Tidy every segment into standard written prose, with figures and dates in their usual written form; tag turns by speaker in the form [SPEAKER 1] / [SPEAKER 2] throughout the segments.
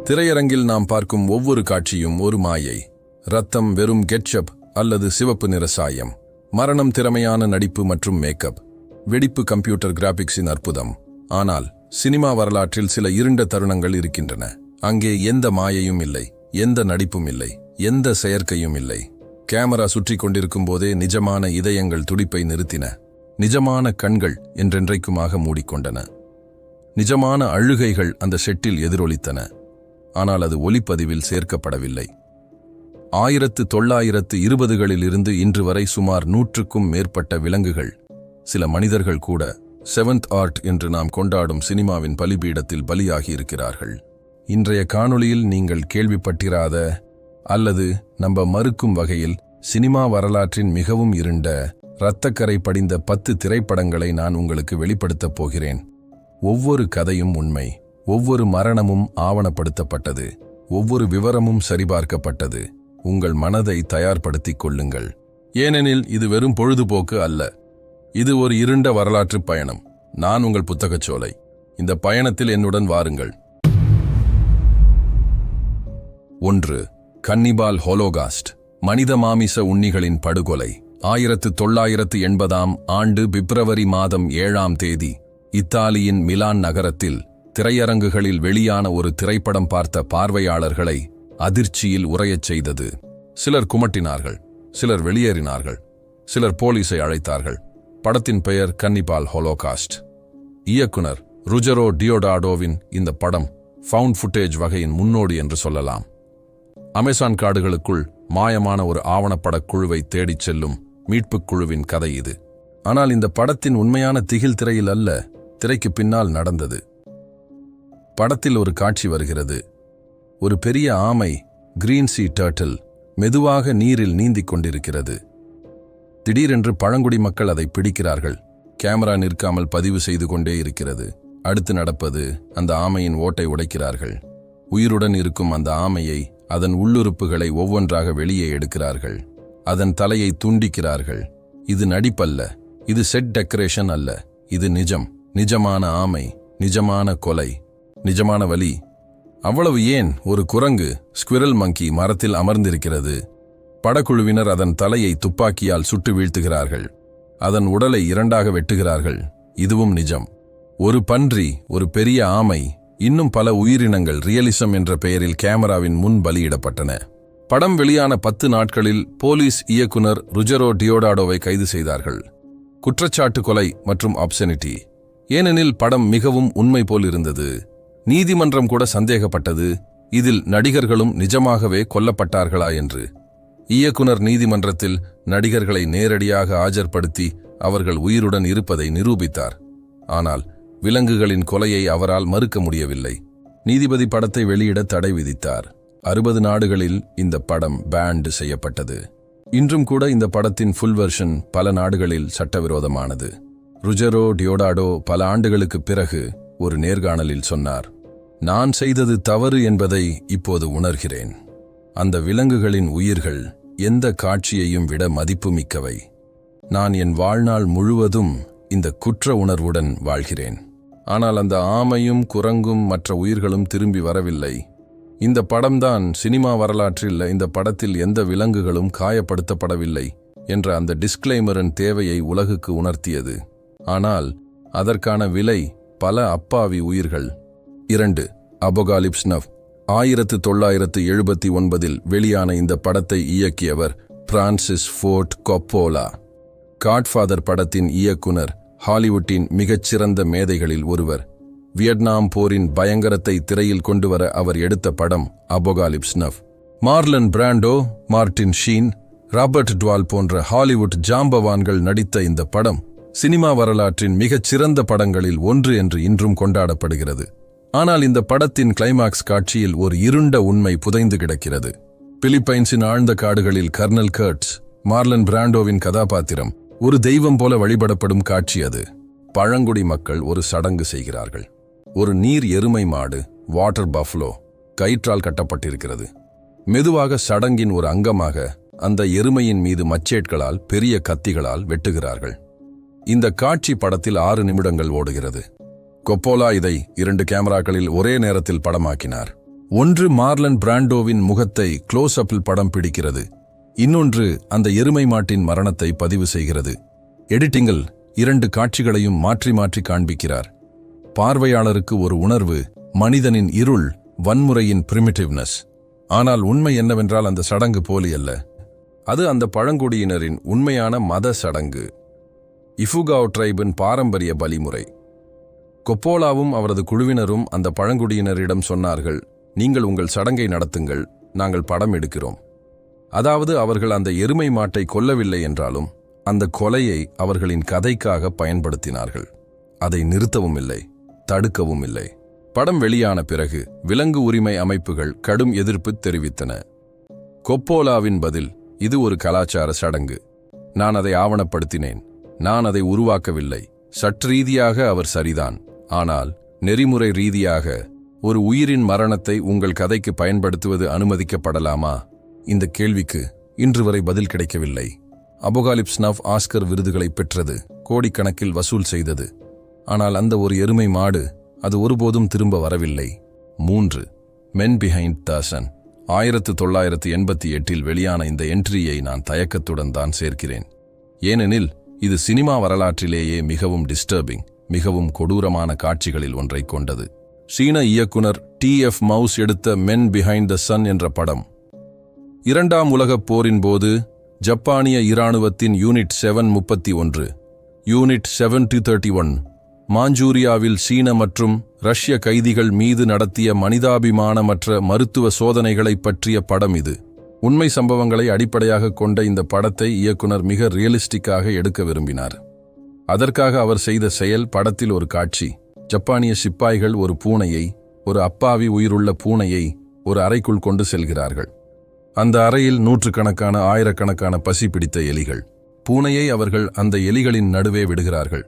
[SPEAKER 1] திரையரங்கில் நாம் பார்க்கும் ஒவ்வொரு காட்சியும் ஒரு மாயை. ரத்தம் வெறும் கெட்சப் அல்லது சிவப்பு நிற சாயம், மரணம் திறமையான நடிப்பு மற்றும் மேக்கப், வெடிப்பு கம்ப்யூட்டர் கிராபிக்ஸின் அற்புதம். ஆனால் சினிமா வரலாற்றில் சில இருண்ட தருணங்கள் இருக்கின்றன. அங்கே எந்த மாயையும் இல்லை, எந்த நடிப்பும் இல்லை, எந்த செயற்கையும் இல்லை. கேமரா சுற்றி கொண்டிருக்கும் போதே நிஜமான இதயங்கள் துடிப்பை நிறுத்தின. நிஜமான கண்கள் என்றென்றைக்குமாக மூடிக்கொண்டன. நிஜமான அழுகைகள் அந்த செட்டில் எதிரொலித்தன. ஆனால் அது ஒலிப்பதிவில் சேர்க்கப்படவில்லை. 1920களில் இருந்து இன்று வரை சுமார் 100க்கும் மேற்பட்ட விலங்குகள், சில மனிதர்கள் கூட செவன்த் ஆர்ட் என்று நாம் கொண்டாடும் சினிமாவின் பலிபீடத்தில் பலியாகி இருக்கிறார்கள். இன்றைய காணொளியில் நீங்கள் கேள்விப்பட்டிராத அல்லது நம்ப மறுக்கும் வகையில் சினிமா வரலாற்றின் மிகவும் இருண்ட, இரத்தக்கரை படிந்த 10 திரைப்படங்களை நான் உங்களுக்கு வெளிப்படுத்தப் போகிறேன். ஒவ்வொரு கதையும் உண்மை, ஒவ்வொரு மரணமும் ஆவணப்படுத்தப்பட்டது, ஒவ்வொரு விவரமும் சரிபார்க்கப்பட்டது. உங்கள் மனதை தயார்படுத்திக் கொள்ளுங்கள், ஏனெனில் இது வெறும் பொழுதுபோக்கு அல்ல. இது ஒரு இருண்ட வரலாற்று பயணம். நான் உங்கள் புத்தகச்சோலை. இந்த பயணத்தில் என்னுடன் வாருங்கள். 1. கன்னிபால் ஹோலோகாஸ்ட், மனித மாமிச உண்ணிகளின் படுகொலை. 1980ஆம் ஆண்டு பிப்ரவரி மாதம் 7ஆம் தேதி இத்தாலியின் மிலான் நகரத்தில் திரையரங்குகளில் வெளியான ஒரு திரைப்படம் பார்த்த பார்வையாளர்களை அதிர்ச்சியில் உறையச் செய்தது. சிலர் குமட்டினார்கள், சிலர் வெளியேறினார்கள், சிலர் போலீஸை அழைத்தார்கள். படத்தின் பெயர் கன்னிபால் ஹோலோகாஸ்ட். இயக்குனர் ருஜரோ டியோடாடோவின் இந்த படம் ஃபவுண்ட் ஃபுட்டேஜ் வகையின் முன்னோடி என்று சொல்லலாம். அமேசான் காடுகளுக்குள் மாயமான ஒரு ஆவணப்படக் குழுவை தேடிச் செல்லும் மீட்புக் குழுவின் கதை இது. ஆனால் இந்த படத்தின் உண்மையான திகில் திரையில் அல்ல, திரைக்கு பின்னால் நடந்தது. படத்தில் ஒரு காட்சி வருகிறது. ஒரு பெரிய ஆமை, கிரீன் சீ டர்ட்டில், மெதுவாக நீரில் நீந்திக் கொண்டிருக்கிறது. திடீரென்று பழங்குடி மக்கள் அதை பிடிக்கிறார்கள். கேமரா நிற்காமல் பதிவு செய்து கொண்டே இருக்கிறது. அடுத்து நடப்பது, அந்த ஆமையின் ஓட்டை உடைக்கிறார்கள். உயிருடன் இருக்கும் அந்த ஆமையை, அதன் உள்ளுறுப்புகளை ஒவ்வொன்றாக வெளியே எடுக்கிறார்கள். அதன் தலையை துண்டிக்கிறார்கள். இது நடிப்பல்ல, இது செட் டெக்கரேஷன் அல்ல, இது நிஜம். நிஜமான ஆமை, நிஜமான கொலை, நிஜமான வலி. அவ்வளவு ஏன், ஒரு குரங்கு, ஸ்குவிரல் மங்கி மரத்தில் அமர்ந்திருக்கிறது. படக்குழுவினர் அதன் தலையை துப்பாக்கியால் சுட்டு வீழ்த்துகிறார்கள். அதன் உடலை 2ஆக வெட்டுகிறார்கள். இதுவும் நிஜம். ஒரு பன்றி, ஒரு பெரிய ஆமை, இன்னும் பல உயிரினங்கள் ரியலிசம் என்ற பெயரில் கேமராவின் முன் பலியிடப்பட்டன. படம் வெளியான 10 நாட்களில் போலீஸ் இயக்குனர் ருஜரோ டியோடாடோவை கைது செய்தார்கள். குற்றச்சாட்டு கொலை மற்றும் ஆப்சனிட்டி. ஏனெனில் படம் மிகவும் உண்மை போல் இருந்தது. நீதிமன்றம் கூட சந்தேகப்பட்டது, இதில் நடிகர்களும் நிஜமாகவே கொல்லப்பட்டார்களா என்று. இயக்குனர் நீதிமன்றத்தில் நடிகர்களை நேரடியாக ஆஜர்படுத்தி அவர்கள் உயிருடன் இருப்பதை நிரூபித்தார். ஆனால் விலங்குகளின் கொலையை அவரால் மறுக்க முடியவில்லை. நீதிபதி படத்தை வெளியிட தடை விதித்தார். 60 நாடுகளில் இந்த படம் பேண்ட் செய்யப்பட்டது. இன்றும் கூட இந்த படத்தின் ஃபுல் வெர்ஷன் பல நாடுகளில் சட்டவிரோதமானது. ருஜரோ டியோடாடோ பல ஆண்டுகளுக்கு பிறகு ஒரு நேர்காணலில் சொன்னார், நான் செய்தது தவறு என்பதை இப்போது உணர்கிறேன். அந்த விலங்குகளின் உயிர்கள் எந்த காட்சியையும் விட மதிப்புமிக்கவை. நான் என் வாழ்நாள் முழுவதும் இந்த குற்ற உணர்வுடன் வாழ்கிறேன். ஆனால் அந்த ஆமையும் குரங்கும் மற்ற உயிர்களும் திரும்பி வரவில்லை. இந்த படம்தான் சினிமா வரலாற்றில் இந்த படத்தில் எந்த விலங்குகளும் காயப்படுத்தப்படவில்லை என்ற அந்த டிஸ்க்ளைமரின் தேவையை உலகுக்கு உணர்த்தியது. ஆனால் அதற்கான விலை பல அப்பாவி உயிர்கள். 2. Apocalypse now. 1979இல் வெளியான இந்த படத்தை இயக்கியவர் பிரான்சிஸ் ஃபோர்ட் கொப்போலா. காட்ஃபாதர் படத்தின் இயக்குனர், ஹாலிவுட்டின் மிகச்சிறந்த மேதைகளில் ஒருவர். வியட்நாம் போரின் பயங்கரத்தை திரையில் கொண்டுவர அவர் எடுத்த படம் Apocalypse Now. Marlon Brando, Martin Sheen, Robert Duvall போன்ற ஹாலிவுட் ஜாம்பவான்கள் நடித்த இந்த படம் சினிமா வரலாற்றின் மிகச்சிறந்த படங்களில் ஒன்று என்று இன்றும் கொண்டாடப்படுகிறது. ஆனால் இந்த படத்தின் கிளைமாக்ஸ் காட்சியில் ஒரு இருண்ட உண்மை புதைந்து கிடக்கிறது. பிலிப்பைன்ஸின் ஆழ்ந்த காடுகளில் கர்னல் கர்ட்ஸ், மார்லன் பிராண்டோவின் கதாபாத்திரம், ஒரு தெய்வம் போல வழிபடப்படும் காட்சி அது. பழங்குடி மக்கள் ஒரு சடங்கு செய்கிறார்கள். ஒரு நீர் எருமை மாடு, வாட்டர் பஃப்லோ, கயிற்றால் கட்டப்பட்டிருக்கிறது. மெதுவாக சடங்கின் ஒரு அங்கமாக அந்த எருமையின் மீது மச்சேட்களால், பெரிய கத்திகளால் வெட்டுகிறார்கள். இந்த காட்சி படத்தில் 6 நிமிடங்கள் ஓடுகிறது. கொப்போலா இதை 2 கேமராக்களில் ஒரே நேரத்தில் படமாக்கினார். ஒன்று மார்லன் பிராண்டோவின் முகத்தை க்ளோஸ் அப்பில் படம் பிடிக்கிறது, இன்னொன்று அந்த எருமை மாட்டின் மரணத்தை பதிவு செய்கிறது. எடிட்டிங்கில் 2 காட்சிகளையும் மாற்றி மாற்றி காண்பிக்கிறார். பார்வையாளருக்கு ஒரு உணர்வு, மனிதனின் இருள், வன்முறையின் பிரிமிட்டிவ்னஸ். ஆனால் உண்மை என்னவென்றால் அந்த சடங்கு போலி அல்ல. அது அந்த பழங்குடியினரின் உண்மையான மத சடங்கு, இஃபுகாவ் ட்ரைபின் பாரம்பரிய பலிமுறை. கொப்போலாவும் அவரது குழுவினரும் அந்த பழங்குடியினரிடம் சொன்னார்கள், நீங்கள் உங்கள் சடங்கை நடத்துங்கள், நாங்கள் படம் எடுக்கிறோம். அதாவது அவர்கள் அந்த எருமை மாட்டை கொல்லவில்லை என்றாலும் அந்த கொலையை அவர்களின் கதைக்காக பயன்படுத்தினார்கள். அதை நிறுத்தவும் இல்லை, தடுக்கவும் இல்லை. படம் வெளியான பிறகு விலங்கு உரிமை அமைப்புகள் கடும் எதிர்ப்பு தெரிவித்தன. கொப்போலாவின் பதில், இது ஒரு கலாச்சார சடங்கு, நான் அதை ஆவணப்படுத்தினேன், நான் அதை உருவாக்கவில்லை. சற்றீதியாக அவர் சரிதான், ஆனால் நெறிமுறை ரீதியாக ஒரு உயிரின் மரணத்தை உங்கள் கதைக்கு பயன்படுத்துவது அனுமதிக்கப்படலாமா? இந்த கேள்விக்கு இன்று வரை பதில் கிடைக்கவில்லை. அபோகாலிப்ஸ் நவ் ஆஸ்கர் விருதுகளை பெற்றது, கோடிக்கணக்கில் வசூல் செய்தது. ஆனால் அந்த ஒரு எருமை மாடு, அது ஒருபோதும் திரும்ப வரவில்லை. 3. மென் பிஹைண்ட் த சன். 1988 வெளியான இந்த என்ட்ரியை நான் தயக்கத்துடன் தான் சேர்க்கிறேன். ஏனெனில் இது சினிமா வரலாற்றிலேயே மிகவும் டிஸ்டர்பிங், மிகவும் கொடூரமான காட்சிகளில் ஒன்றை கொண்டது. சீன இயக்குனர் TF மவுஸ் எடுத்த மென் பிஹைண்ட் த சன் என்ற படம் 2ஆம் உலகப் போரின் போது ஜப்பானிய இராணுவத்தின் யூனிட் 731 யூனிட் 731 மாஞ்சூரியாவில் சீன மற்றும் ரஷ்ய கைதிகள் மீது நடத்திய மனிதாபிமானமற்ற மருத்துவ சோதனைகளைப் பற்றிய படம் இது. உண்மை சம்பவங்களை அடிப்படையாக கொண்ட இந்த படத்தை இயக்குனர் மிக ரியலிஸ்டிக்காக எடுக்க விரும்பினார். அதற்காக அவர் செய்த செயல், படத்தில் ஒரு காட்சி, ஜப்பானிய சிப்பாய்கள் ஒரு பூனையை, ஒரு அப்பாவி உயிருள்ள பூனையை ஒரு அறைக்குள் கொண்டு செல்கிறார்கள். அந்த அறையில் நூற்றுக்கணக்கான ஆயிரக்கணக்கான பசி பிடித்த எலிகள். பூனையை அவர்கள் அந்த எலிகளின் நடுவே விடுகிறார்கள்.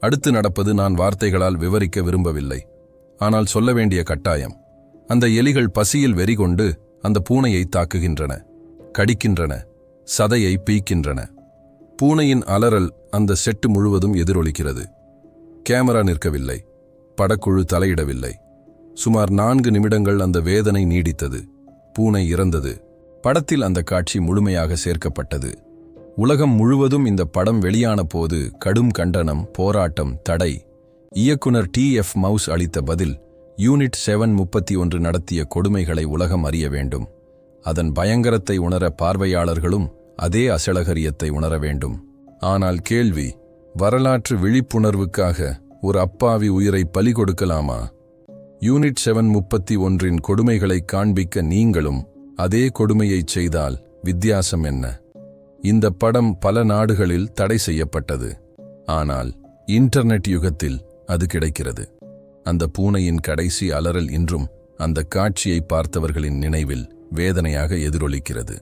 [SPEAKER 1] அடுத்து நடப்பது நான் வார்த்தைகளால் விவரிக்க விரும்பவில்லை, ஆனால் சொல்ல வேண்டிய கட்டாயம். அந்த எலிகள் பசியில் வெறிகொண்டு அந்த பூனையை தாக்குகின்றன, கடிக்கின்றன, சதையை பீய்க்கின்றன. பூனையின் அலறல் அந்த செட்டு முழுவதும் எதிரொலிக்கிறது. கேமரா நிற்கவில்லை, படக்குழு தலையிடவில்லை. சுமார் 4 நிமிடங்கள் அந்த வேதனை நீடித்தது. பூனை இறந்தது. படத்தில் அந்த காட்சி முழுமையாக சேர்க்கப்பட்டது. உலகம் முழுவதும் இந்த படம் வெளியான போது கடும் கண்டனம், போராட்டம், தடை. இயக்குனர் TF மவுஸ் அளித்த பதில், யூனிட் 731 நடத்திய கொடுமைகளை உலகம் அறிய வேண்டும். அதன் பயங்கரத்தை உணர பார்வையாளர்களும் அதே அசலகரியத்தை உணர வேண்டும். ஆனால் கேள்வி, வரலாற்று விழிப்புணர்வுக்காக ஒரு அப்பாவி உயிரை பலி கொடுக்கலாமா? யூனிட் 731 கொடுமைகளை காண்பிக்க நீங்களும் அதே கொடுமையைச் செய்தால் வித்தியாசம் என்ன? இந்த படம் பல நாடுகளில் தடை செய்யப்பட்டது. ஆனால் இன்டர்நெட் யுகத்தில் அது கிடைக்கிறது. அந்த பூனையின் கடைசி அலறல் இன்றும் அந்த காட்சியை பார்த்தவர்களின் நினைவில் வேதனையாக எதிரொலிக்கிறது.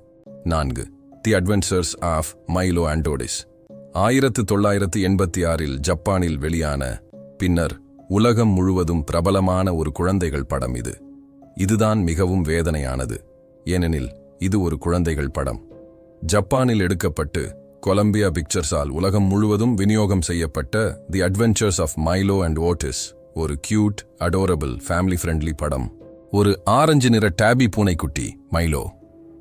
[SPEAKER 1] 4. தி அட்வென்ச்சர்ஸ் ஆஃப் மைலோ அண்ட் ஓடிஸ். 1986 ஜப்பானில் வெளியான, பின்னர் உலகம் முழுவதும் பிரபலமான ஒரு குழந்தைகள் படம் இது. இதுதான் மிகவும் வேதனையானது, ஏனெனில் இது ஒரு குழந்தைகள் படம். ஜப்பானில் எடுக்கப்பட்டு கொலம்பியா பிக்சர்ஸால் உலகம் முழுவதும் விநியோகம் செய்யப்பட்ட the Adventures of Milo and Otis ஒரு கியூட், அடோரபிள், ஃபேமிலி ஃப்ரெண்ட்லி படம். ஒரு ஆரஞ்சு நிற டேபி பூனைக்குட்டி மைலோ,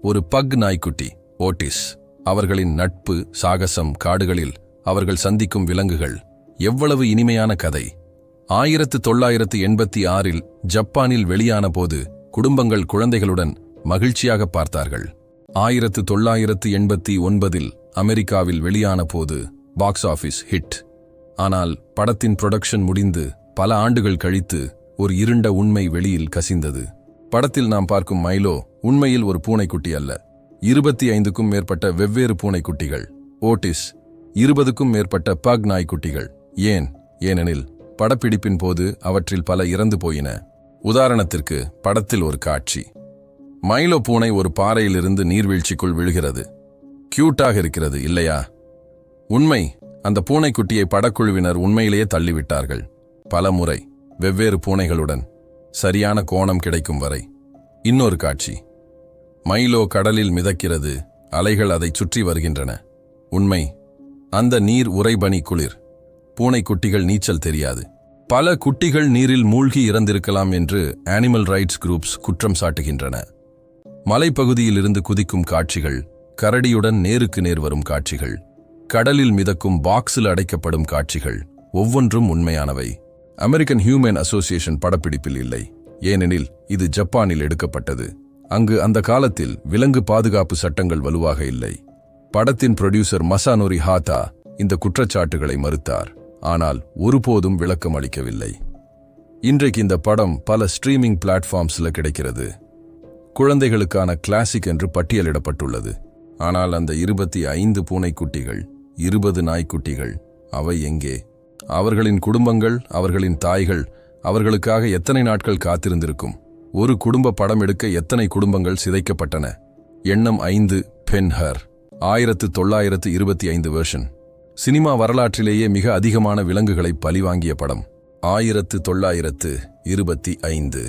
[SPEAKER 1] ஒரு பக் நாய்க்குட்டி ஓட்டிஸ், அவர்களின் நட்பு, சாகசம், காடுகளில் அவர்கள் சந்திக்கும் விலங்குகள். எவ்வளவு இனிமையான கதை! 1986 ஜப்பானில் வெளியான போது குடும்பங்கள் குழந்தைகளுடன் மகிழ்ச்சியாக பார்த்தார்கள். 1989 அமெரிக்காவில் வெளியான போது பாக்ஸ் ஆஃபீஸ் ஹிட். ஆனால் படத்தின் புரொடக்ஷன் முடிந்து பல ஆண்டுகள் கழித்து ஒரு இருண்ட உண்மை வெளியில் கசிந்தது. படத்தில் நாம் பார்க்கும் மைலோ உண்மையில் ஒரு பூனைக்குட்டி அல்ல. 25க்கும் மேற்பட்ட வெவ்வேறு பூனைக்குட்டிகள். ஓட்டிஸ் 20க்கும் மேற்பட்ட பக் நாய்க்குட்டிகள். ஏனெனில் படப்பிடிப்பின் போது அவற்றில் பல இறந்து போயின. உதாரணத்திற்கு, படத்தில் ஒரு காட்சி, மைலோ பூனை ஒரு பாறையிலிருந்து நீர்வீழ்ச்சிக்குள் விழுகிறது. கியூட்டாக இருக்கிறது இல்லையா? உண்மை, அந்த பூனைக்குட்டியை படக்குழுவினர் உண்மையிலேயே தள்ளிவிட்டார்கள். பல முறை, வெவ்வேறு பூனைகளுடன், சரியான கோணம் கிடைக்கும் வரை. இன்னொரு காட்சி, மைலோ கடலில் மிதக்கிறது, அலைகள் அதைச் சுற்றி வருகின்றன. உண்மை, அந்த நீர் உறைபனி குளிர். பூனைக்குட்டிகள் நீச்சல் தெரியாது. பல குட்டிகள் நீரில் மூழ்கி இறந்திருக்கலாம் என்று அனிமல் ரைட்ஸ் குரூப்ஸ் குற்றம் சாட்டுகின்றன. மலைப்பகுதியிலிருந்து குதிக்கும் காட்சிகள், கரடியுடன் நேருக்கு நேர் வரும் காட்சிகள், கடலில் மிதக்கும் பாக்ஸில் அடைக்கப்படும் காட்சிகள் ஒவ்வொன்றும் உண்மையானவை. அமெரிக்கன் ஹியூமன் அசோசியேஷன் படப்பிடிப்பில் இல்லை, ஏனெனில் இது ஜப்பானில் எடுக்கப்பட்டது. அங்கு அந்த காலத்தில் விலங்கு பாதுகாப்பு சட்டங்கள் வலுவாக இல்லை. படத்தின் புரொடியூசர் மசானோரி ஹாதா இந்த குற்றச்சாட்டுகளை மறுத்தார், ஆனால் ஒருபோதும் விளக்கம் அளிக்கவில்லை. இன்றைக்கு இந்த படம் பல ஸ்ட்ரீமிங் பிளாட்ஃபார்ம்ஸ்ல கிடைக்கிறது. குழந்தைகளுக்கான கிளாசிக் என்று பட்டியலிடப்பட்டுள்ளது. ஆனால் அந்த 25 பூனைக்குட்டிகள், 20 நாய்க்குட்டிகள், அவை எங்கே? அவர்களின் குடும்பங்கள், அவர்களின் தாய்கள் அவர்களுக்காக எத்தனை நாட்கள் காத்திருந்திருக்கும்? ஒரு குடும்ப படம் எடுக்க எத்தனை குடும்பங்கள் சிதைக்கப்பட்டன? எண்ணம் 5 பென்ஹர் 1925 வெர்ஷன். சினிமா வரலாற்றிலேயே மிக அதிகமான விலங்குகளை பலிவாங்கிய படம் 1925.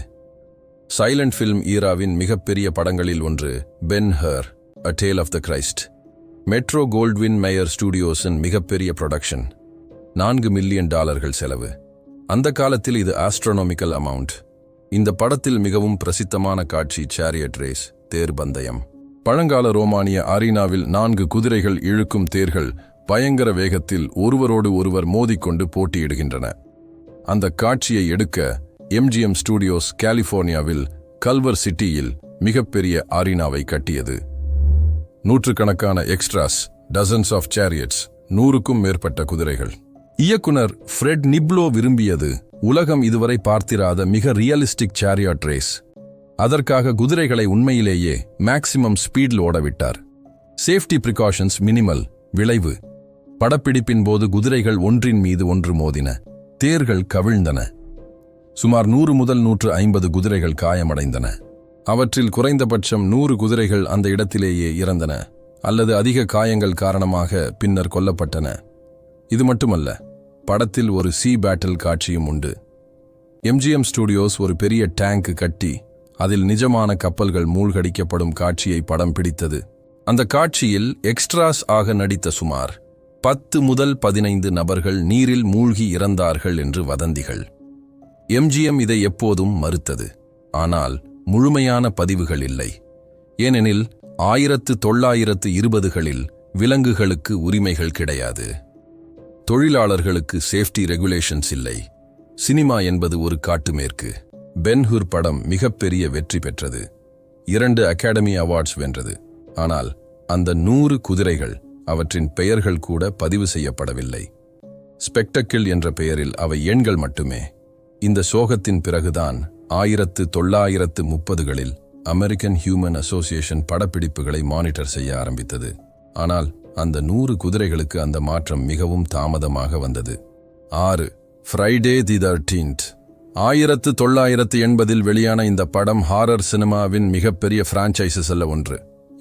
[SPEAKER 1] சைலண்ட் ஃபில்ம் ஈராவின் மிகப்பெரிய படங்களில் ஒன்று Ben Hur A Tale of the Christ. Metro Goldwyn Mayer ஸ்டூடியோஸின் மிகப்பெரிய புரொடக்ஷன். $4 மில்லியன் செலவு. அந்த காலத்தில் இது ஆஸ்ட்ரோனாமிக்கல் அமௌண்ட். இந்த படத்தில் மிகவும் பிரசித்தமான காட்சி சேரியட் ரேஸ், தேர் பந்தயம். பழங்கால ரோமானிய அரீனாவில் 4 குதிரைகள் இழுக்கும் தேர்கள் பயங்கர வேகத்தில் ஒருவரோடு ஒருவர் மோதிக்கொண்டு போட்டியிடுகின்றன. அந்த காட்சியை எடுக்க MGM ஸ்டூடியோஸ் கலிபோர்னியாவில் கல்வர் சிட்டியில் மிகப்பெரிய அரீனாவை கட்டியது. நூற்றுக்கணக்கான எக்ஸ்ட்ராஸ், டசன்ஸ் ஆஃப் சேரியட்ஸ், 100க்கும் மேற்பட்ட குதிரைகள். இயக்குனர் ஃப்ரெட் நிப்லோ விரும்பியது உலகம் இதுவரை பார்த்திராத மிக ரியலிஸ்டிக் சேரியட் ரேஸ். அதற்காக குதிரைகளை உண்மையிலேயே மேக்சிமம் ஸ்பீடில் ஓடவிட்டார். Safety precautions minimal. விளைவு, படப்பிடிப்பின் போது குதிரைகள் ஒன்றின் மீது ஒன்று மோதின, தேர்கள் கவிழ்ந்தன. சுமார் 100 முதல் 150 குதிரைகள் காயமடைந்தன. அவற்றில் குறைந்தபட்சம் 100 குதிரைகள் அந்த இடத்திலேயே இறந்தன அல்லது அதிக காயங்கள் காரணமாக பின்னர் கொல்லப்பட்டன. இது மட்டுமல்ல, படத்தில் ஒரு சீ பேட்டில் காட்சியும் உண்டு. MGM ஸ்டூடியோஸ் ஒரு பெரிய டேங்க் கட்டி அதில் நிஜமான கப்பல்கள் மூழ்கடிக்கப்படும் காட்சியை படம் பிடித்தது. அந்த காட்சியில் எக்ஸ்ட்ராஸ் ஆக நடித்த சுமார் 10 முதல் 15 நபர்கள் நீரில் மூழ்கி இறந்தார்கள் என்று வதந்திகள். MGM இதை எப்போதும் மறுத்தது. ஆனால் முழுமையான பதிவுகள் இல்லை. ஏனெனில் 1920களில் விலங்குகளுக்கு உரிமைகள் கிடையாது. தொழிலாளர்களுக்கு சேஃப்டி ரெகுலேஷன்ஸ் இல்லை. சினிமா என்பது ஒரு காட்டுமேற்கு. பென்-ஹுர் படம் மிகப்பெரிய வெற்றி பெற்றது. 2 அகாடமி அவார்ட்ஸ் வென்றது. ஆனால் அந்த 100 குதிரைகள், அவற்றின் பெயர்கள் கூட பதிவு செய்யப்படவில்லை. ஸ்பெக்டக்கிள் என்ற பெயரில் அவை எண்கள் மட்டுமே. இந்த சோகத்தின் பிறகுதான் 1930களில் அமெரிக்கன் ஹியூமன் அசோசியேஷன் படப்பிடிப்புகளை மானிட்டர் செய்ய ஆரம்பித்தது. ஆனால் அந்த 100 குதிரைகளுக்கு அந்த மாற்றம் மிகவும் தாமதமாக வந்தது. 6 ஃப்ரைடே தி 13th 1980இல் வெளியான இந்த படம் ஹாரர் சினிமாவின் மிகப்பெரிய பிரான்ச்சைசஸ் அல்ல ஒன்று.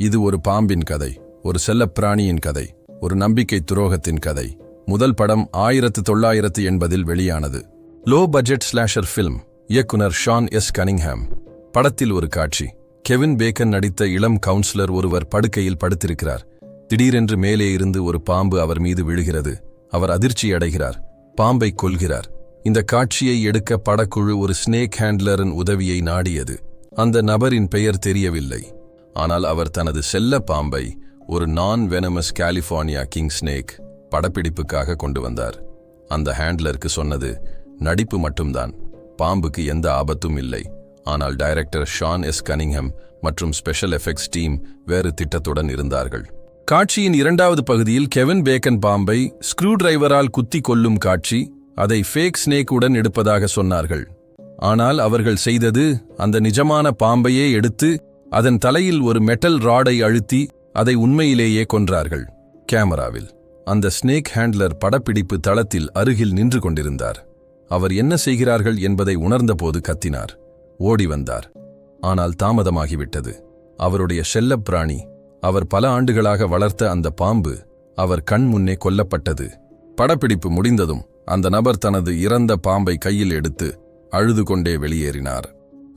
[SPEAKER 1] இது ஒரு பாம்பின் கதை, ஒரு செல்லப்பிராணியின் கதை, ஒரு நம்பிக்கை துரோகத்தின் கதை. முதல் படம் 1980இல் வெளியானது. Low budget slasher film. இயக்குனர் ஷான் எஸ் கனிங்ஹாம். படத்தில் ஒரு காட்சி. கெவின் பேக்கன் நடித்த இளம் கவுன்சிலர் ஒருவர் படுக்கையில் படுத்திருக்கிறார். திடீரென்று மேலே இருந்து ஒரு பாம்பு அவர் மீது விழுகிறது. அவர் அதிர்ச்சி அடைகிறார், பாம்பை கொல்கிறார். இந்த காட்சியை எடுக்க படக்குழு ஒரு ஸ்னேக் ஹேண்ட்லரின் உதவியை நாடியது. அந்த நபரின் பெயர் தெரியவில்லை. ஆனால் அவர் தனது செல்ல பாம்பை, ஒரு நான் வெனமஸ் கலிபோர்னியா கிங் ஸ்னேக், படப்பிடிப்புக்காக கொண்டு வந்தார். அந்த ஹேண்ட்லருக்கு சொன்னது நடிப்பு மட்டும்தான், பாம்புக்கு எந்த ஆபத்தும் இல்லை. ஆனால் டைரக்டர் ஷான் எஸ் கனிங்ஹாம் மற்றும் ஸ்பெஷல் எஃபெக்ட்ஸ் டீம் வேறு திட்டத்துடன் இருந்தார்கள். காட்சியின் 2வது பகுதியில் கெவின் பேக்கன் பாம்பை ஸ்க்ரூ டிரைவரால் குத்தி கொல்லும் காட்சி. அதை ஃபேக் ஸ்னேக் உடன் எடுப்பதாக சொன்னார்கள். ஆனால் அவர்கள் செய்தது அந்த நிஜமான பாம்பையே எடுத்து அதன் தலையில் ஒரு மெட்டல் ராடை அழுத்தி அதை உண்மையிலேயே கொன்றார்கள். கேமராவில் அந்த ஸ்னேக் ஹேண்ட்லர் படப்பிடிப்பு தளத்தில் அருகில் நின்று கொண்டிருந்தார். அவர் என்ன செய்கிறார்கள் என்பதை உணர்ந்தபோது கத்தினார், ஓடி வந்தார். ஆனால் தாமதமாகிவிட்டது. அவருடைய செல்லப்பிராணி, அவர் பல ஆண்டுகளாக வளர்த்த அந்த பாம்பு, அவர் கண் முன்னே கொல்லப்பட்டது. படப்பிடிப்பு முடிந்ததும் அந்த நபர் தனது இறந்த பாம்பை கையில் எடுத்து அழுது கொண்டே வெளியேறினார்.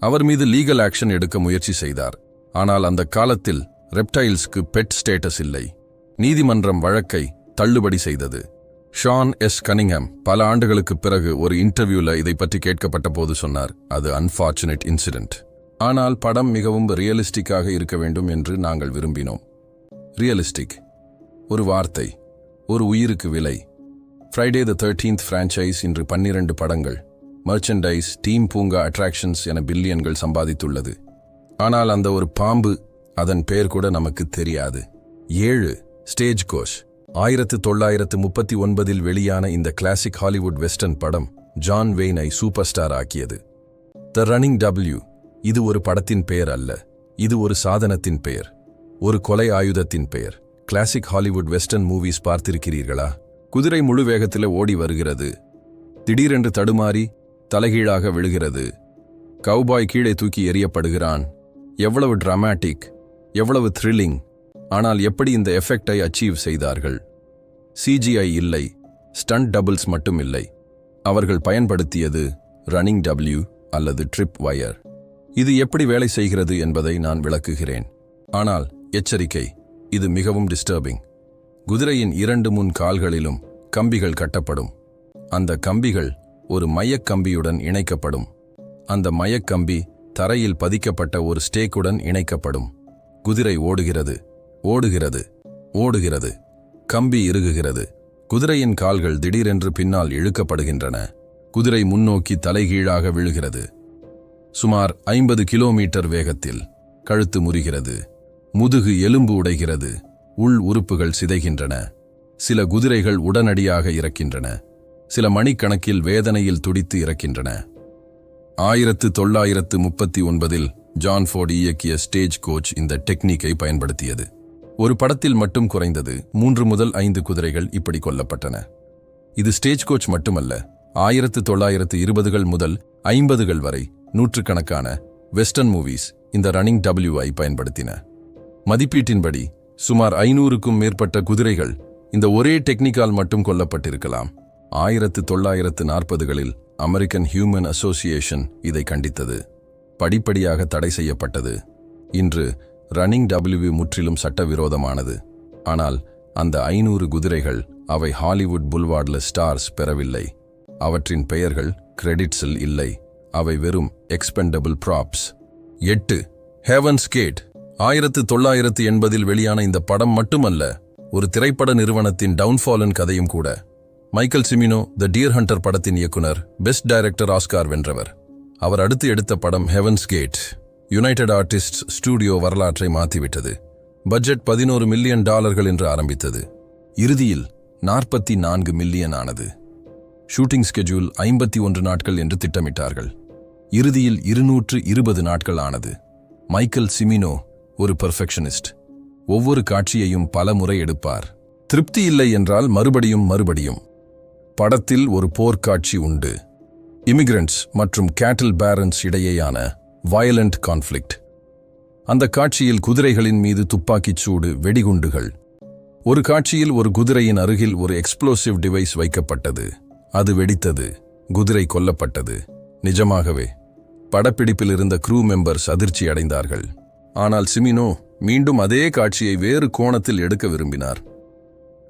[SPEAKER 1] அவர் மீது லீகல் ஆக்ஷன் எடுக்க முயற்சி செய்தார். ஆனால் அந்த காலத்தில் ரெப்டைல்ஸ்க்கு பெட் ஸ்டேட்டஸ் இல்லை. நீதிமன்றம் வழக்கை தள்ளுபடி செய்தது. ஷான் எஸ் கனிங்ஹாம் பல ஆண்டுகளுக்குப் பிறகு ஒரு இன்டர்வியூல இதை பற்றி கேட்கப்பட்ட போது சொன்னார், அது அன்பார்ச்சுனேட் இன்சிடென்ட். ஆனால் படம் மிகவும் ரியலிஸ்டிக்காக இருக்க வேண்டும் என்று நாங்கள் விரும்பினோம். ரியலிஸ்டிக் ஒரு வார்த்தை, ஒரு உயிருக்கு விலை. ஃப்ரைடே தி 13th பிரான்ச்சைஸ் இன்று 12 படங்கள், மர்ச்சன்டைஸ், டீம் பூங்கா, அட்ராக்ஷன்ஸ் என பில்லியன்கள் சம்பாதித்துள்ளது. ஆனால் அந்த ஒரு பாம்பு, அதன் பெயர் கூட நமக்கு தெரியாது. 7 ஸ்டேஜ் கோச். 1939 வெளியான இந்த கிளாசிக் ஹாலிவுட் வெஸ்டர்ன் படம் ஜான் வெயினை சூப்பர் ஸ்டார் ஆக்கியது. த ரன்னிங் டபிள்யூ இது ஒரு படத்தின் பெயர் அல்ல, இது ஒரு சாதனத்தின் பெயர், ஒரு கொலை ஆயுதத்தின் பெயர். கிளாசிக் ஹாலிவுட் வெஸ்டர்ன் மூவிஸ் பார்த்திருக்கிறீர்களா? குதிரை முழு வேகத்தில் ஓடி வருகிறது, திடீரென்று தடுமாறி தலைகீழாக விழுகிறது, கவுபாய் கீழே தூக்கி எறியப்படுகிறான். எவ்வளவு டிராமாட்டிக், எவ்வளவு த்ரில்லிங்! ஆனால் எப்படி இந்த எஃபெக்டை அச்சீவ் செய்தார்கள்? சிஜிஐ இல்லை, ஸ்டண்ட் டபுள்ஸ் மட்டும் இல்லை, அவர்கள் பயன்படுத்தியது ரன்னிங் டபிள்யூ அல்லது ட்ரிப் வயர். இது எப்படி வேலை செய்கிறது என்பதை நான் விளக்குகிறேன். ஆனால் எச்சரிக்கை, இது மிகவும் டிஸ்டர்பிங். குதிரையின் 2 முன் கால்களிலும் கம்பிகள் கட்டப்படும். அந்த கம்பிகள் ஒரு மையக்கம்பியுடன் இணைக்கப்படும். அந்த மையக்கம்பி தரையில் பதிக்கப்பட்ட ஒரு ஸ்டேக்குடன் இணைக்கப்படும். குதிரை ஓடுகிறது, ஓடுகிறது, ஓடுகிறது. கம்பி இறுகுகிறது. குதிரையின் கால்கள் திடீரென்று பின்னால் இழுக்கப்படுகின்றன. குதிரை முன்னோக்கி தலைகீழாக விழுகிறது. சுமார் 50 கிலோமீட்டர் வேகத்தில். கழுத்து முறிகிறது, முதுகு எலும்பு உடைகிறது, உள் உறுப்புகள் சிதைகின்றன. சில குதிரைகள் உடனடியாக இறக்கின்றன, சில மணிக்கணக்கில் வேதனையில் துடித்து இறக்கின்றன. 1939 ஜான் ஃபோர்ட் இயக்கிய ஸ்டேஜ் கோச் இந்த டெக்னிக்கை பயன்படுத்தியது. ஒரு படத்தில் மட்டும் குறைந்தது 3 முதல் 5 குதிரைகள் இப்படி கொல்லப்பட்டன. இது ஸ்டேஜ் கோச் மட்டுமல்ல, 1920கள் முதல் 50கள் வரை நூற்றுக்கணக்கான வெஸ்டர்ன் மூவிஸ் இந்த ரன்னிங் டபிள்யூஐ பயன்படுத்தின. மதிப்பீட்டின்படி சுமார் 500க்கும் மேற்பட்ட குதிரைகள் இந்த ஒரே டெக்னிக்கால் மட்டும் கொல்லப்பட்டிருக்கலாம். 1940களில் அமெரிக்கன் ஹியூமன் அசோசியேஷன் இதை கண்டித்தது. படிப்படியாக தடை செய்யப்பட்டது. இன்று ரன்னிங் டபிள்யூ முற்றிலும் சட்டவிரோதமானது. ஆனால் அந்த 500 குதிரைகள் அவை ஹாலிவுட் புல்வார்டில் ஸ்டார்ஸ் பெறவில்லை. அவற்றின் பெயர்கள் கிரெடிட்ஸில் இல்லை. அவை வெறும் எக்ஸ்பெண்டபிள் ப்ராப்ஸ். 8 heavens gate. 1980 வெளியான இந்த படம் மட்டுமல்ல, ஒரு திரைப்பட நிறுவனத்தின் டவுன்ஃபாலின் கதையும் கூட. மைக்கேல் சிமினோ த டியர் ஹண்டர் படத்தின் இயக்குனர், பெஸ்ட் டைரக்டர் ஆஸ்கார் வென்றவர். அவர் அடுத்து எடுத்த படம் Heaven's Gate. United Artists studio வரலாற்றை மாற்றிவிட்டது. பட்ஜெட் $11 மில்லியன் என்று ஆரம்பித்தது. இறுதியில் 44 மில்லியன் ஆனது. ஷூட்டிங் ஸ்கெட்யூல் 51 நாட்கள் என்று திட்டமிட்டார்கள். இறுதியில் 220 நாட்கள் ஆனது. மைக்கேல் சிமினோ ஒரு பெர்ஃபெக்ஷனிஸ்ட். ஒவ்வொரு காட்சியையும் பல முறை எடுப்பார். திருப்தி இல்லை என்றால் மறுபடியும். படத்தில் ஒரு போர்க்காட்சி உண்டு. இமிகிரண்ட்ஸ் மற்றும் கேட்டில் பேரன்ஸ் இடையேயான வயலண்ட் கான்ஃப்ளிக்ட். அந்த காட்சியில் குதிரைகளின் மீது துப்பாக்கிச் சூடு, வெடிகுண்டுகள். ஒரு காட்சியில் ஒரு குதிரையின் அருகில் ஒரு எக்ஸ்ப்ளோசிவ் டிவைஸ் வைக்கப்பட்டது. அது வெடித்தது. குதிரை கொல்லப்பட்டது. நிஜமாகவே. படப்பிடிப்பில் இருந்த க்ரூ மெம்பர்ஸ் அதிர்ச்சி அடைந்தார்கள். ஆனால் சிமினோ மீண்டும் அதே காட்சியை வேறு கோணத்தில் எடுக்க விரும்பினார்.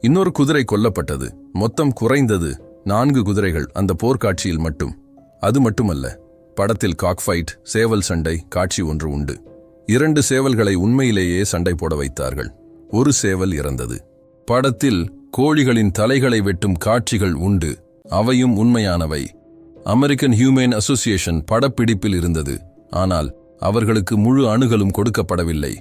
[SPEAKER 1] இன்னொரு குதிரை கொல்லப்பட்டது. மொத்தம் குறைந்தது 4 குதிரைகள் அந்த போர்க்காட்சியில் மட்டும். அது மட்டுமல்ல, படத்தில் காக்ஃபைட், சேவல் சண்டை காட்சி ஒன்று உண்டு. 2 சேவல்களை உண்மையிலேயே சண்டை போட வைத்தார்கள். ஒரு சேவல் இறந்தது. படத்தில் கோழிகளின் தலைகளை வெட்டும் காட்சிகள் உண்டு. அவையும் உண்மையானவை. அமெரிக்கன் ஹியூமன் அசோசியேஷன் படப்பிடிப்பில் இருந்தது. ஆனால் அவர்களுக்கு முழு அணுகலும் கொடுக்கப்படவில்லை.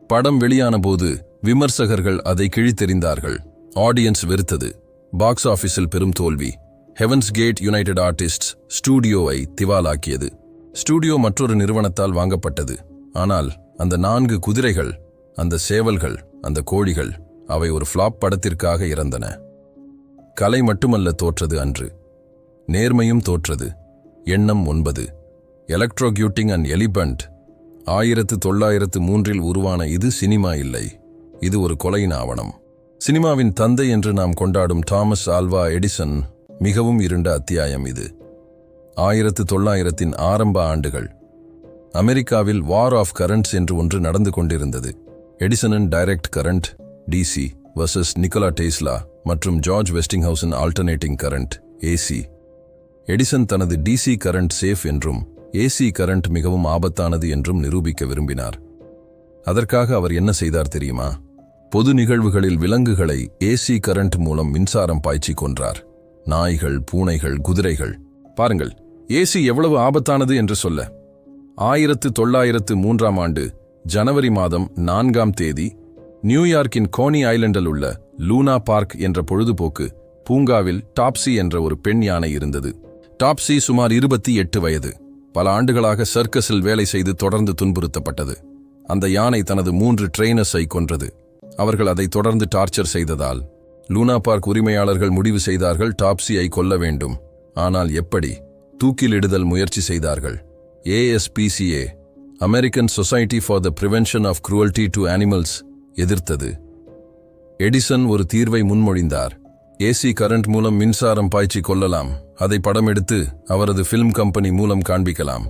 [SPEAKER 1] படம் வெளியான போது விமர்சகர்கள் அதை கிழித்தெறிந்தார்கள். ஆடியன்ஸ் வெறுத்தது. பாக்ஸ் ஆபீஸில் பெரும் தோல்வி. ஹெவன்ஸ் கேட் யுனைடெட் ஆர்டிஸ்ட்ஸ் ஸ்டூடியோவை திவாலாக்கியது. ஸ்டூடியோ மற்றொரு நிறுவனத்தால் வாங்கப்பட்டது. ஆனால் அந்த 4 குதிரைகள், அந்த சேவல்கள், அந்த கோழிகள், அவை ஒரு ஃப்ளாப் படத்திற்காக இறந்தன. கலை மட்டுமல்ல தோற்றது அன்று, நேர்மையும் தோற்றது. எண்ணம் 9 எலக்ட்ரோக்யூட்டிங் அண்ட் எலிபண்ட். 1903 உருவான இது சினிமா இல்லை, இது ஒரு கொலையின் ஆவணம். சினிமாவின் தந்தை என்று நாம் கொண்டாடும் தாமஸ் ஆல்வா எடிசன் மிகவும் இருண்ட அத்தியாயம் இது. 1900 ஆரம்ப ஆண்டுகள். அமெரிக்காவில் வார் ஆஃப் கரண்ட்ஸ் என்று ஒன்று நடந்து கொண்டிருந்தது. எடிசனின் direct current DC versus Nikola Tesla மற்றும் ஜார்ஜ் வெஸ்டிங்ஹவுஸின் ஆல்டர்னேட்டிங் கரண்ட் ஏசி. எடிசன் தனது டிசி கரண்ட் சேஃப் என்றும் ஏசி கரண்ட் மிகவும் ஆபத்தானது என்றும் நிரூபிக்க விரும்பினார். அதற்காக அவர் என்ன செய்தார் தெரியுமா? பொது நிகழ்வுகளில் விலங்குகளை ஏசி கரண்ட் மூலம் மின்சாரம் பாய்ச்சி கொன்றார். நாய்கள், பூனைகள், குதிரைகள். பாருங்கள், ஏசி எவ்வளவு ஆபத்தானது என்று சொல்ல. 1903ஆம் ஆண்டு ஜனவரி மாதம் 4ஆம் தேதி நியூயார்க்கின் கோனி ஐலண்டில் உள்ள லூனா பார்க் என்ற பொழுதுபோக்கு பூங்காவில் டாப்சி என்ற ஒரு பெண் யானை இருந்தது. டாப்சி சுமார் 28 வயது. பல ஆண்டுகளாக சர்க்கஸில் வேலை செய்து தொடர்ந்து துன்புறுத்தப்பட்டது. அந்த யானை தனது 3 ட்ரெயினர்ஸை கொன்றது. அவர்கள் அதை தொடர்ந்து டார்ச்சர் செய்ததால் லூனா பார்க் உரிமையாளர்கள் முடிவு செய்தார்கள் டாப்சியை கொல்ல வேண்டும். ஆனால் எப்படி? தூக்கிலிடுதல் முயற்சி செய்தார்கள். ASPCA, American Society for the Prevention of Cruelty to Animals, எதிர்த்தது. எடிசன் ஒரு தீர்வை முன்மொழிந்தார். ஏசி கரண்ட் மூலம் மின்சாரம் பாய்ச்சி கொள்ளலாம். அதை படம் எடுத்து அவரது ஃபில்ம் கம்பெனி மூலம் காண்பிக்கலாம்.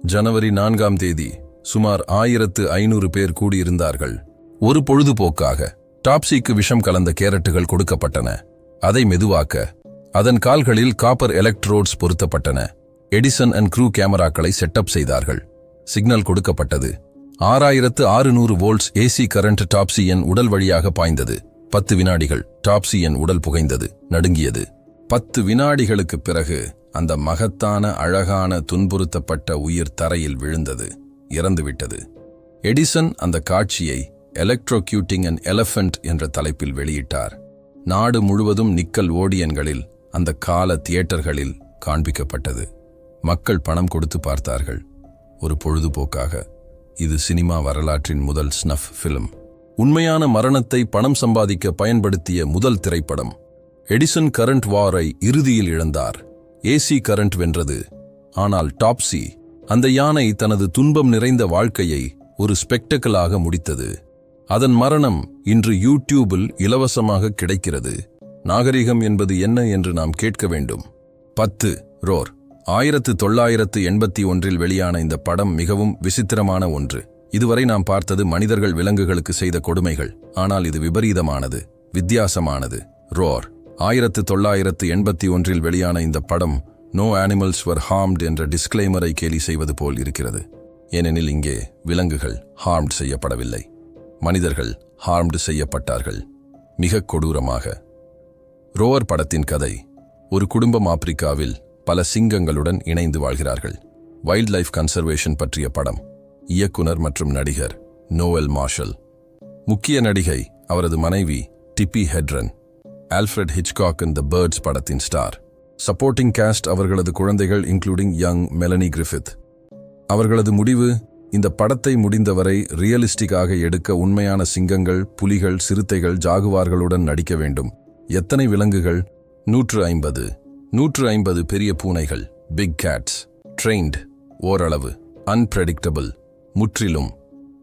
[SPEAKER 1] ஜனவரி 4ஆம் தேதி சுமார் 1500 பேர் கூடியிருந்தார்கள். ஒரு பொழுதுபோக்காக டாப்சிக்கு விஷம் கலந்த கேரட்டுகள் கொடுக்கப்பட்டன. அதை மெதுவாக்க அதன் கால்களில் காப்பர் எலக்ட்ரோட்ஸ் பொருத்தப்பட்டன. எடிசன் அண்ட் க்ரூ கேமராக்களை செட்டப் செய்தார்கள். சிக்னல் கொடுக்கப்பட்டது. 6600 வோல்ட்ஸ் ஏசி கரண்ட் டாப்சியின் உடல் வழியாக பாய்ந்தது. 10 வினாடிகள் டாப்சியின் உடல் புகைந்தது, நடுங்கியது. 10 வினாடிகளுக்குப் பிறகு அந்த மகத்தான, அழகான, துன்புறுத்தப்பட்ட உயிர் தரையில் விழுந்தது, இறந்துவிட்டது. எடிசன் அந்த காட்சியை எலக்ட்ரோக்யூட்டிங் அன் எலஃபண்ட் என்ற தலைப்பில் வெளியிட்டார். நாடு முழுவதும் நிக்கல் ஓடியன்களில் அந்த கால தியேட்டர்களில் காண்பிக்கப்பட்டது. மக்கள் பணம் கொடுத்து பார்த்தார்கள். ஒரு பொழுதுபோக்காக. இது சினிமா வரலாற்றின் முதல் ஸ்னஃப் ஃபிலிம். உண்மையான மரணத்தை பணம் சம்பாதிக்க பயன்படுத்திய முதல் திரைப்படம். எடிசன் கரண்ட் வாரை இறுதியில் இழந்தார். ஏசி கரண்ட் வென்றது. ஆனால் டாப்சி, அந்த யானை, தனது துன்பம் நிறைந்த வாழ்க்கையை ஒரு ஸ்பெக்டக்கலாக முடித்தது. அதன் மரணம் இன்று யூடியூபில் இலவசமாக கிடைக்கிறது. நாகரிகம் என்பது என்ன என்று நாம் கேட்க வேண்டும். 10 ரோர் 1981இல் வெளியான இந்த படம் மிகவும் விசித்திரமான ஒன்று. இதுவரை நாம் பார்த்தது மனிதர்கள் விலங்குகளுக்கு செய்த கொடுமைகள். ஆனால் இது விபரீதமானது, வித்தியாசமானது. ரோர் 1981இல் வெளியான இந்த படம் நோ அனிமல்ஸ் வர் ஹார்ம்ட் என்ற டிஸ்க்ளைமரை கேலி செய்வது போல் இருக்கிறது. ஏனெனில் இங்கே விலங்குகள் ஹார்ம்ட் செய்யப்படவில்லை, மனிதர்கள் ஹார்ம்டு செய்யப்பட்டார்கள். மிக கொடூரமாக. ரோவர் படத்தின் கதை. ஒரு குடும்பம் ஆப்பிரிக்காவில் பல சிங்கங்களுடன் இணைந்து வாழ்கிறார்கள். வைல்ட் லைஃப் கன்சர்வேஷன் பற்றிய படம். இயக்குனர் மற்றும் நடிகர் நோவெல் மார்ஷல். முக்கிய நடிகை அவரது மனைவி டிப்பி ஹெட்ரன். ஆல்ஃபிரட் ஹிச்காக்கின் தி பேர்ட்ஸ் படத்தின் ஸ்டார். சப்போர்ட்டிங் காஸ்ட் அவர்களது குழந்தைகள் இன்க்ளூடிங் யங் மெலனி கிரிஃபித். அவர்களது முடிவு, இந்த படத்தை முடிந்தவரை ரியலிஸ்டிக்காக எடுக்க உண்மையான சிங்கங்கள், புலிகள், சிறுத்தைகள், ஜாகுவார்களுடன் நடிக்க வேண்டும். எத்தனை விலங்குகள்? 150 பெரிய பூனைகள், பிக் கேட்ஸ். ட்ரெயின்ட், ஓரளவு. அன்பிரெடிக்டபிள், முற்றிலும்.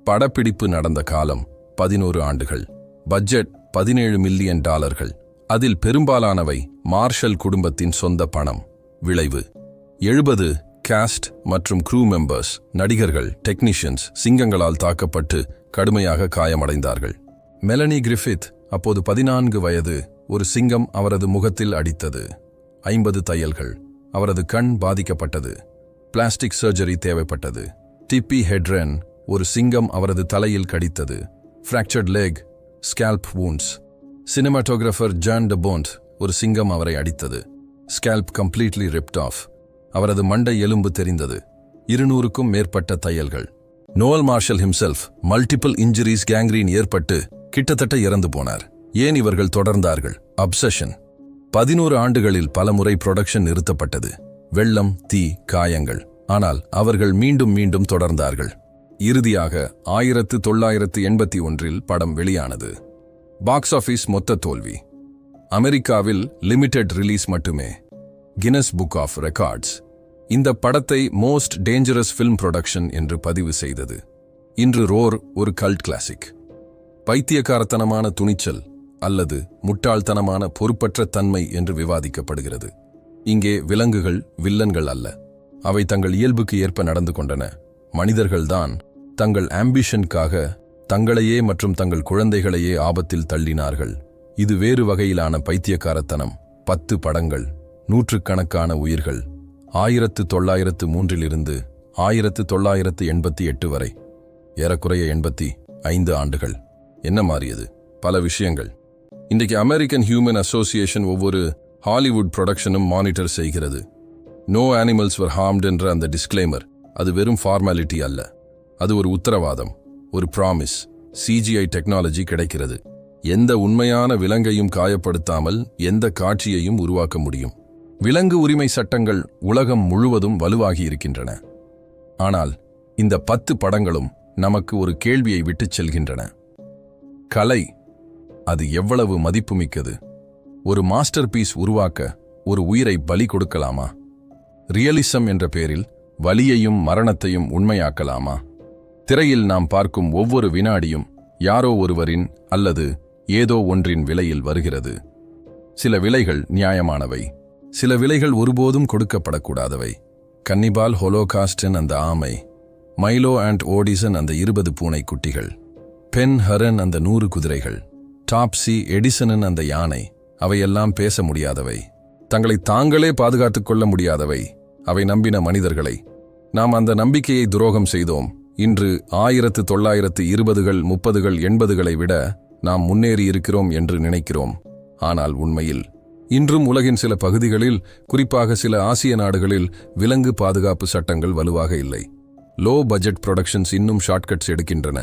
[SPEAKER 1] படப்பிடிப்பு நடந்த காலம் 11 ஆண்டுகள். Budget $17 million. அதில் பெரும்பாலானவை மார்ஷல் குடும்பத்தின் சொந்த பணம். விளைவு 70 காஸ்ட் மற்றும் க்ரூ மெம்பர்ஸ், நடிகர்கள், டெக்னீஷியன்ஸ் சிங்கங்களால் தாக்கப்பட்டு கடுமையாக காயமடைந்தார்கள். மெலனி கிரிஃபித் அப்போது 14 வயது. ஒரு சிங்கம் அவரது முகத்தில் அடித்தது. 50 தையல்கள். அவரது கண் பாதிக்கப்பட்டது. பிளாஸ்டிக் சர்ஜரி தேவைப்பட்டது. டிப்பி ஹெட்ரன், ஒரு சிங்கம் அவரது தலையில் கடித்தது. Fractured leg, scalp wounds. Cinematographer Jan de Bont, ஒரு சிங்கம் அவரை அடித்தது. Scalp completely ripped off. அவரது மண்டை எலும்பு தெரிந்தது. 200க்கும் மேற்பட்ட தையல்கள். Noel Marshall himself, multiple injuries, gangrene ஏற்பட்டு கிட்டத்தட்ட இறந்து போனார். ஏன் இவர்கள் தொடர்ந்தார்கள்? அப்சஷன். 11 ஆண்டுகளில் பல முறை புரொடக்ஷன் நிறுத்தப்பட்டது. வெள்ளம், தீ, காயங்கள். ஆனால் அவர்கள் மீண்டும் மீண்டும் தொடர்ந்தார்கள். இறுதியாக 1981இல் படம் வெளியானது. பாக்ஸ் ஆஃபீஸ் மொத்த தோல்வி. அமெரிக்காவில் லிமிடெட் ரிலீஸ் மட்டுமே. கின்னஸ் புக் ஆஃப் ரெக்கார்ட்ஸ் இந்த படத்தை மோஸ்ட் டேஞ்சரஸ் ஃபில்ம் புரொடக்ஷன் என்று பதிவு செய்தது. இன்று ரோர் ஒரு கல்ட் கிளாசிக். பைத்தியக்காரத்தனமான துணிச்சல் அல்லது முட்டாள்தனமான பொறுப்பற்ற தன்மை என்று விவாதிக்கப்படுகிறது. இங்கே விலங்குகள் வில்லன்கள் அல்ல. அவை தங்கள் இயல்புக்கு ஏற்ப நடந்து கொண்டன. மனிதர்கள்தான் தங்கள் ஆம்பிஷனுக்காக தங்களையே மற்றும் தங்கள் குழந்தைகளையே ஆபத்தில் தள்ளினார்கள். இது வேறு வகையிலான பைத்தியக்காரத்தனம். 10 படங்கள், நூற்றுக்கணக்கான உயிர்கள். 1903 1988 வரை, ஏறக்குறைய 85 ஆண்டுகள். என்ன மாறியது? பல விஷயங்கள். இன்றைக்கு அமெரிக்கன் ஹியூமன் அசோசியேஷன் ஒவ்வொரு ஹாலிவுட் ப்ரொடக்ஷனும் மானிட்டர் செய்கிறது. நோ அனிமல்ஸ் வர் ஹார்ம்ட் என்ற அந்த டிஸ்க்ளைமர், அது வெறும் ஃபார்மாலிட்டி அல்ல, அது ஒரு உத்தரவாதம், ஒரு ப்ராமிஸ். சிஜிஐ டெக்னாலஜி கிடைக்கிறது. எந்த உண்மையான விலங்கையும் காயப்படுத்தாமல் எந்த காட்சியையும் உருவாக்க முடியும். விலங்கு உரிமை சட்டங்கள் உலகம் முழுவதும் வலுவாகி இருக்கின்றன. ஆனால் இந்த 10 படங்களும் நமக்கு ஒரு கேள்வியை விட்டுச் செல்கின்றன. கலை, அது எவ்வளவு மதிப்புமிக்கது? ஒரு மாஸ்டர் பீஸ் உருவாக்க ஒரு உயிரை பலி கொடுக்கலாமா? ரியலிசம் என்ற பேரில் வலியையும் மரணத்தையும் உண்மையாக்கலாமா? திரையில் நாம் பார்க்கும் ஒவ்வொரு வினாடியும் யாரோ ஒருவரின் அல்லது ஏதோ ஒன்றின் விலையில் வருகிறது. சில விலைகள் நியாயமானவை, சில விலைகள் ஒருபோதும் கொடுக்கப்படக்கூடாதவை. கன்னிபால் ஹோலோகாஸ்டின் அந்த ஆமை, மைலோ அண்ட் ஓடிசன் அந்த 20 பூனை குட்டிகள், பென் ஹரன் அந்த 100 குதிரைகள், டாப்சி எடிசனின் அந்த யானை, அவையெல்லாம் பேச முடியாதவை, தங்களை தாங்களே பாதுகாத்துக் கொள்ள முடியாதவை. அவை நம்பின மனிதர்களை. நாம் அந்த நம்பிக்கையை துரோகம் செய்தோம். இன்று 1920கள் 30கள் 80களை விட நாம் முன்னேறி இருக்கிறோம் என்று நினைக்கிறோம். ஆனால் உண்மையில் இன்றும் உலகின் சில பகுதிகளில், குறிப்பாக சில ஆசிய நாடுகளில் விலங்கு பாதுகாப்பு சட்டங்கள் வலுவாக இல்லை. லோ பட்ஜெட் புரொடக்ஷன்ஸ் இன்னும் ஷார்ட்கட்ஸ் எடுக்கின்றன.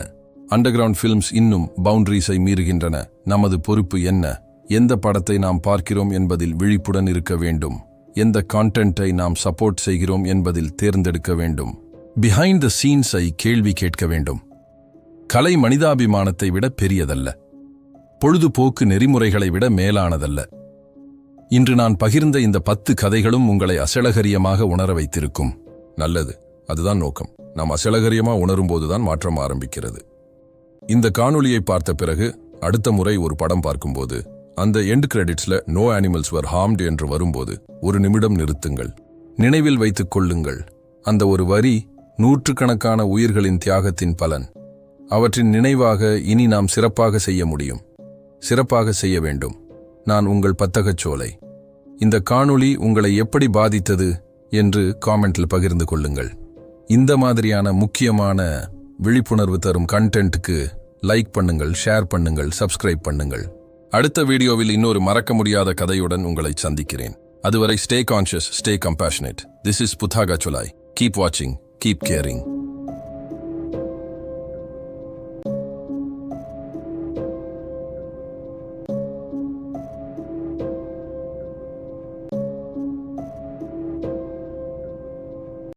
[SPEAKER 1] அண்டர்கிரவுண்ட் ஃபில்ம்ஸ் இன்னும் பவுண்டரிஸை மீறுகின்றன. நமது பொறுப்பு என்ன? எந்த படத்தை நாம் பார்க்கிறோம் என்பதில் விழிப்புடன் இருக்க வேண்டும். எந்த கான்டென்ட்டை நாம் சப்போர்ட் செய்கிறோம் என்பதில் தேர்ந்தெடுக்க வேண்டும். பிஹைண்ட் த சீன்ஸை கேள்வி கேட்க வேண்டும். கலை மனிதாபிமானத்தை விட பெரியதல்ல. பொழுதுபோக்கு நெறிமுறைகளை விட மேலானதல்ல. இன்று நான் பகிர்ந்த இந்த 10 கதைகளும் உங்களை அசலகரியமாக உணர வைத்திருக்கும். நல்லது, அதுதான் நோக்கம். நாம் அசலகரியமாக உணரும்போதுதான் மாற்றம் ஆரம்பிக்கிறது. இந்த காணொளியை பார்த்த பிறகு அடுத்த முறை ஒரு படம் பார்க்கும்போது அந்த எண்ட் கிரெடிட்ஸ்ல நோ அனிமல்ஸ் வர் ஹார்ம்ட் என்று வரும்போது ஒரு நிமிடம் நிறுத்துங்கள். நினைவில் வைத்துக் கொள்ளுங்கள், அந்த ஒரு வரி நூற்றுக்கணக்கான உயிர்களின் தியாகத்தின் பலன். அவற்றின் நினைவாக இனி நாம் சிறப்பாக செய்ய முடியும், சிறப்பாக செய்ய வேண்டும். நான் உங்கள் பத்தகச்சோலை. இந்த காணொளி உங்களை எப்படி பாதித்தது என்று காமெண்ட்ல பகிர்ந்து கொள்ளுங்கள். இந்த மாதிரியான முக்கியமான விழிப்புணர்வு தரும் கண்டென்ட்க்கு லைக் பண்ணுங்கள், ஷேர் பண்ணுங்கள், சப்ஸ்கிரைப் பண்ணுங்கள். அடுத்த வீடியோவில் இன்னொரு மறக்க முடியாத கதையுடன் உங்களை சந்திக்கிறேன். அதுவரை stay conscious, stay compassionate. This is Puthagacholai. Keep வாட்சிங், keep caring.